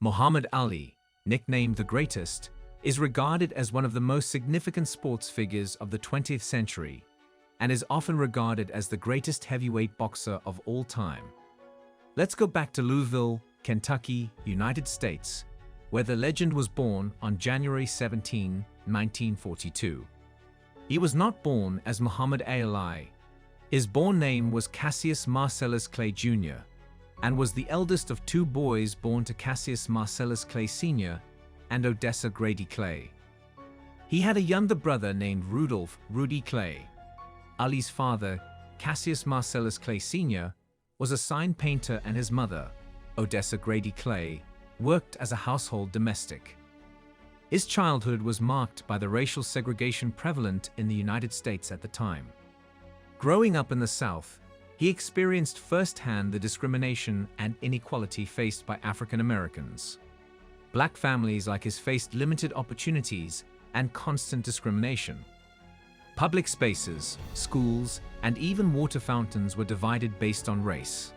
Muhammad Ali, nicknamed the Greatest, is regarded as one of the most significant sports figures of the 20th century and is often regarded as the greatest heavyweight boxer of all time. Let's go back to Louisville, Kentucky, United States, where the legend was born on January 17, 1942. He was not born as Muhammad Ali. His born name was Cassius Marcellus Clay Jr. and was the eldest of two boys born to Cassius Marcellus Clay Sr. and Odessa Grady Clay. He had a younger brother named Rudolph Rudy Clay. Ali's father, Cassius Marcellus Clay Sr., was a sign painter and his mother, Odessa Grady Clay, worked as a household domestic. His childhood was marked by the racial segregation prevalent in the United States at the time. Growing up in the South, he experienced firsthand the discrimination and inequality faced by African Americans. Black families like his faced limited opportunities and constant discrimination. Public spaces, schools, and even water fountains were divided based on race.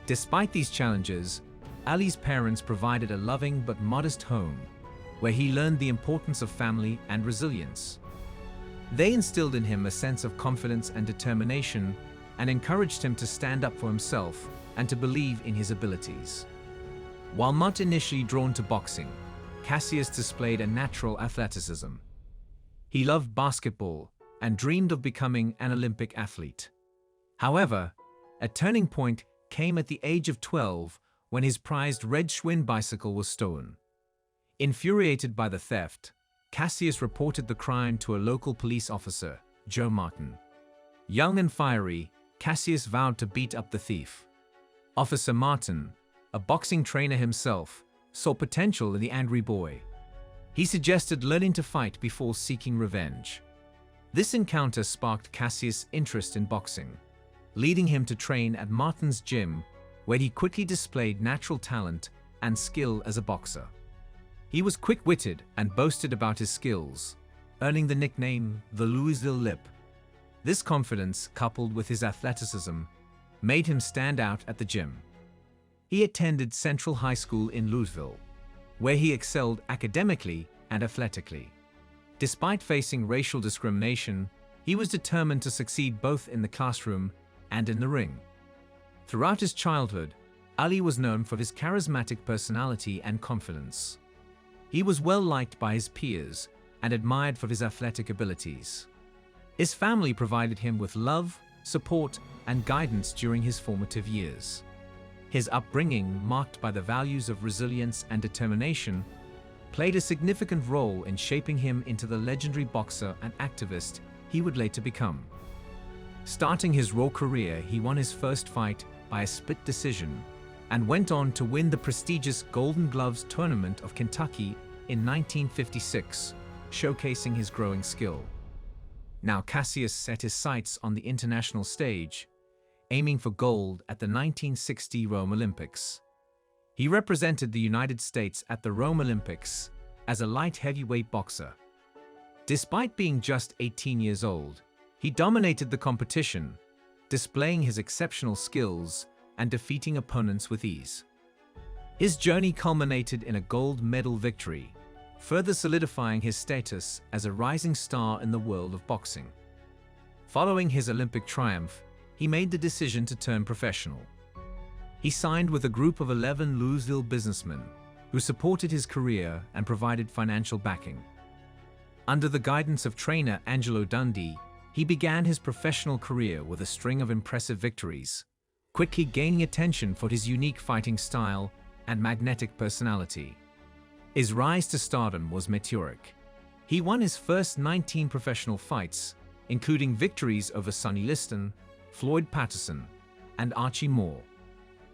Despite these challenges, Ali's parents provided a loving but modest home, where he learned the importance of family and resilience. They instilled in him a sense of confidence and determination and encouraged him to stand up for himself and to believe in his abilities. While not initially drawn to boxing, Cassius displayed a natural athleticism. He loved basketball and dreamed of becoming an Olympic athlete. However, a turning point came at the age of 12 when his prized red Schwinn bicycle was stolen. Infuriated by the theft, Cassius reported the crime to a local police officer, Joe Martin. Young and fiery, Cassius vowed to beat up the thief. Officer Martin, a boxing trainer himself, saw potential in the angry boy. He suggested learning to fight before seeking revenge. This encounter sparked Cassius' interest in boxing, leading him to train at Martin's gym, where he quickly displayed natural talent and skill as a boxer. He was quick-witted and boasted about his skills, earning the nickname the Louisville Lip. This confidence, coupled with his athleticism, made him stand out at the gym. He attended Central High School in Louisville, where he excelled academically and athletically. Despite facing racial discrimination, he was determined to succeed both in the classroom and in the ring. Throughout his childhood, Ali was known for his charismatic personality and confidence. He was well liked by his peers and admired for his athletic abilities. His family provided him with love, support, and guidance during his formative years. His upbringing, marked by the values of resilience and determination, played a significant role in shaping him into the legendary boxer and activist he would later become. Starting his raw career, he won his first fight by a split decision and went on to win the prestigious Golden Gloves Tournament of Kentucky in 1956, showcasing his growing skill. Now Cassius set his sights on the international stage, aiming for gold at the 1960 Rome Olympics. He represented the United States at the Rome Olympics as a light heavyweight boxer. Despite being just 18 years old, he dominated the competition, displaying his exceptional skills and defeating opponents with ease. His journey culminated in a gold medal victory, further solidifying his status as a rising star in the world of boxing. Following his Olympic triumph, he made the decision to turn professional. He signed with a group of 11 Louisville businessmen who supported his career and provided financial backing. Under the guidance of trainer Angelo Dundee, he began his professional career with a string of impressive victories, quickly gaining attention for his unique fighting style and magnetic personality. His rise to stardom was meteoric. He won his first 19 professional fights, including victories over Sonny Liston, Floyd Patterson, and Archie Moore.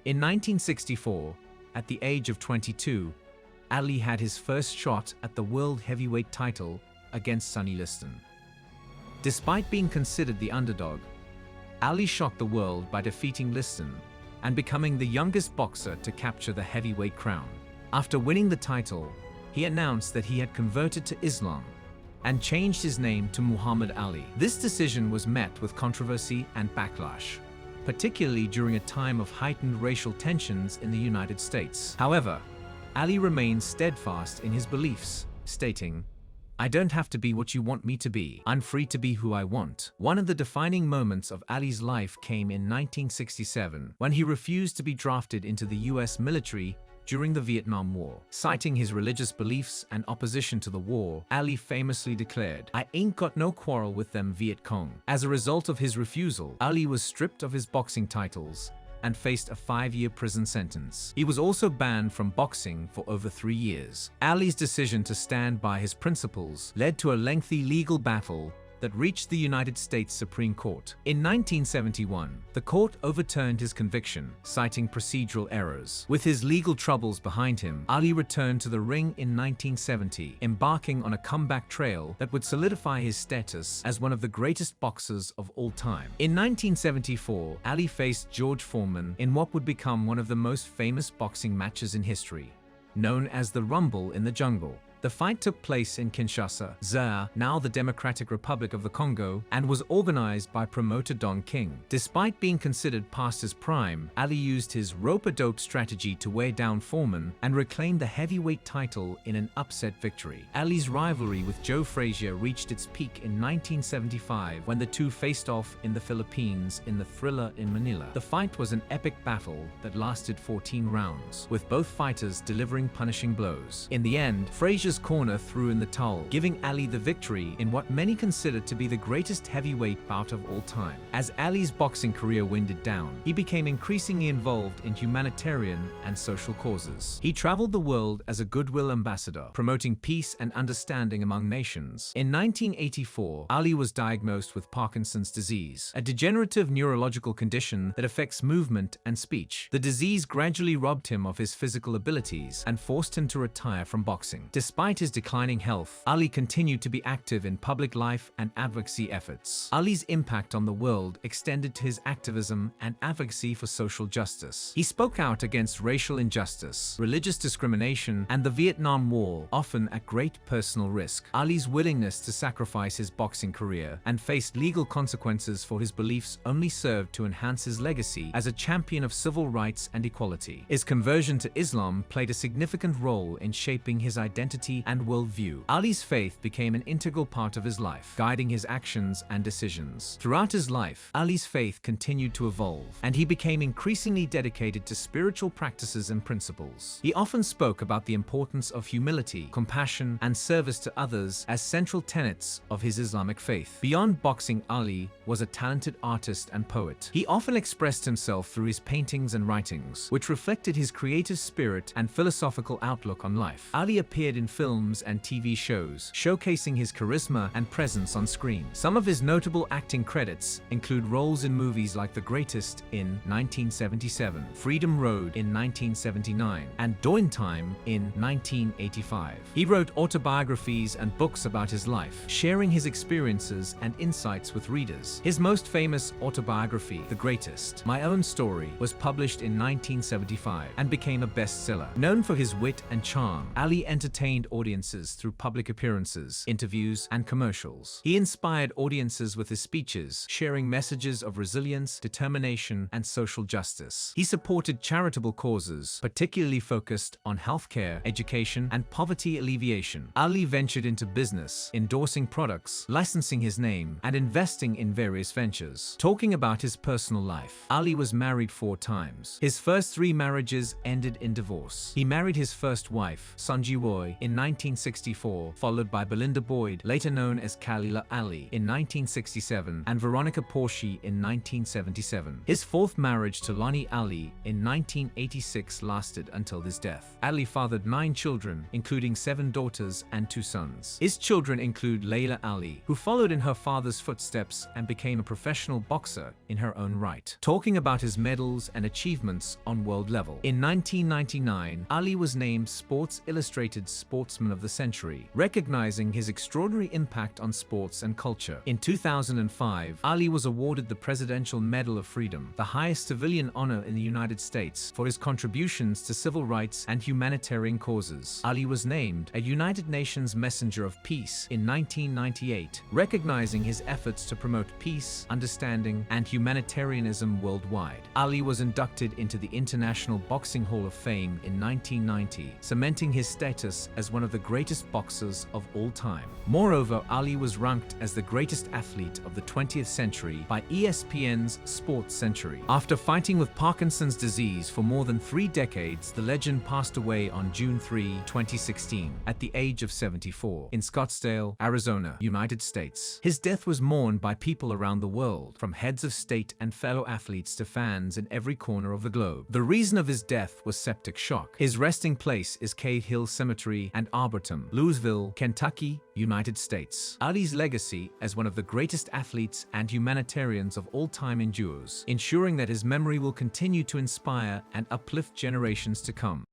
In 1964, at the age of 22, Ali had his first shot at the world heavyweight title against Sonny Liston. Despite being considered the underdog, Ali shocked the world by defeating Liston and becoming the youngest boxer to capture the heavyweight crown. After winning the title, he announced that he had converted to Islam and changed his name to Muhammad Ali. This decision was met with controversy and backlash, particularly during a time of heightened racial tensions in the United States. However, Ali remained steadfast in his beliefs, stating, "I don't have to be what you want me to be. I'm free to be who I want." One of the defining moments of Ali's life came in 1967 when he refused to be drafted into the US military during the Vietnam War. Citing his religious beliefs and opposition to the war, Ali famously declared, "I ain't got no quarrel with them Viet Cong." As a result of his refusal, Ali was stripped of his boxing titles and faced a 5-year prison sentence. He was also banned from boxing for over 3 years. Ali's decision to stand by his principles led to a lengthy legal battle that reached the United States Supreme Court. In 1971, the court overturned his conviction, citing procedural errors. With his legal troubles behind him, Ali returned to the ring in 1970, embarking on a comeback trail that would solidify his status as one of the greatest boxers of all time. In 1974, Ali faced George Foreman in what would become one of the most famous boxing matches in history, known as the Rumble in the Jungle. The fight took place in Kinshasa, Zaire, now the Democratic Republic of the Congo, and was organized by promoter Don King. Despite being considered past his prime, Ali used his rope-a-dope strategy to wear down Foreman and reclaim the heavyweight title in an upset victory. Ali's rivalry with Joe Frazier reached its peak in 1975 when the two faced off in the Philippines in the Thriller in Manila. The fight was an epic battle that lasted 14 rounds, with both fighters delivering punishing blows. In the end, Frazier's corner threw in the towel, giving Ali the victory in what many consider to be the greatest heavyweight bout of all time. As Ali's boxing career winded down, he became increasingly involved in humanitarian and social causes. He traveled the world as a goodwill ambassador, promoting peace and understanding among nations. In 1984, Ali was diagnosed with Parkinson's disease, a degenerative neurological condition that affects movement and speech. The disease gradually robbed him of his physical abilities and forced him to retire from boxing. Despite his declining health, Ali continued to be active in public life and advocacy efforts. Ali's impact on the world extended to his activism and advocacy for social justice. He spoke out against racial injustice, religious discrimination, and the Vietnam War, often at great personal risk. Ali's willingness to sacrifice his boxing career and face legal consequences for his beliefs only served to enhance his legacy as a champion of civil rights and equality. His conversion to Islam played a significant role in shaping his identity and worldview. Ali's faith became an integral part of his life, guiding his actions and decisions. Throughout his life, Ali's faith continued to evolve, and he became increasingly dedicated to spiritual practices and principles. He often spoke about the importance of humility, compassion, and service to others as central tenets of his Islamic faith. Beyond boxing, Ali was a talented artist and poet. He often expressed himself through his paintings and writings, which reflected his creative spirit and philosophical outlook on life. Ali appeared in films and TV shows, showcasing his charisma and presence on screen. Some of his notable acting credits include roles in movies like The Greatest in 1977, Freedom Road in 1979, and Doin' Time in 1985. He wrote autobiographies and books about his life, sharing his experiences and insights with readers. His most famous autobiography, The Greatest, My Own Story, was published in 1975 and became a bestseller. Known for his wit and charm, Ali entertained audiences through public appearances, interviews, and commercials. He inspired audiences with his speeches, sharing messages of resilience, determination, and social justice. He supported charitable causes, particularly focused on healthcare, education, and poverty alleviation. Ali ventured into business, endorsing products, licensing his name, and investing in various ventures. Talking about his personal life, Ali was married 4 times. His first 3 marriages ended in divorce. He married his first wife, Sunji Roy, in 1964, followed by Belinda Boyd, later known as Kalila Ali, in 1967, and Veronica Porshi in 1977. His 4th marriage to Lonnie Ali in 1986 lasted until his death. Ali fathered 9 children, including 7 daughters and 2 sons. His children include Layla Ali, who followed in her father's footsteps and became a professional boxer in her own right. Talking about his medals and achievements on world level, in 1999, Ali was named Sports Illustrated's Sports Sportsman of the Century, recognizing his extraordinary impact on sports and culture. In 2005, Ali was awarded the Presidential Medal of Freedom, the highest civilian honor in the United States, for his contributions to civil rights and humanitarian causes. Ali was named a United Nations Messenger of Peace in 1998, recognizing his efforts to promote peace, understanding, and humanitarianism worldwide. Ali was inducted into the International Boxing Hall of Fame in 1990, cementing his status as one of the greatest boxers of all time. Moreover, Ali was ranked as the greatest athlete of the 20th century by ESPN's Sports Century. After fighting with Parkinson's disease for more than 3 decades, the legend passed away on June 3, 2016, at the age of 74, in Scottsdale, Arizona, United States. His death was mourned by people around the world, from heads of state and fellow athletes to fans in every corner of the globe. The reason of his death was septic shock. His resting place is Cave Hill Cemetery, Ann Arborton, Louisville, Kentucky, United States. Ali's legacy as one of the greatest athletes and humanitarians of all time endures, ensuring that his memory will continue to inspire and uplift generations to come.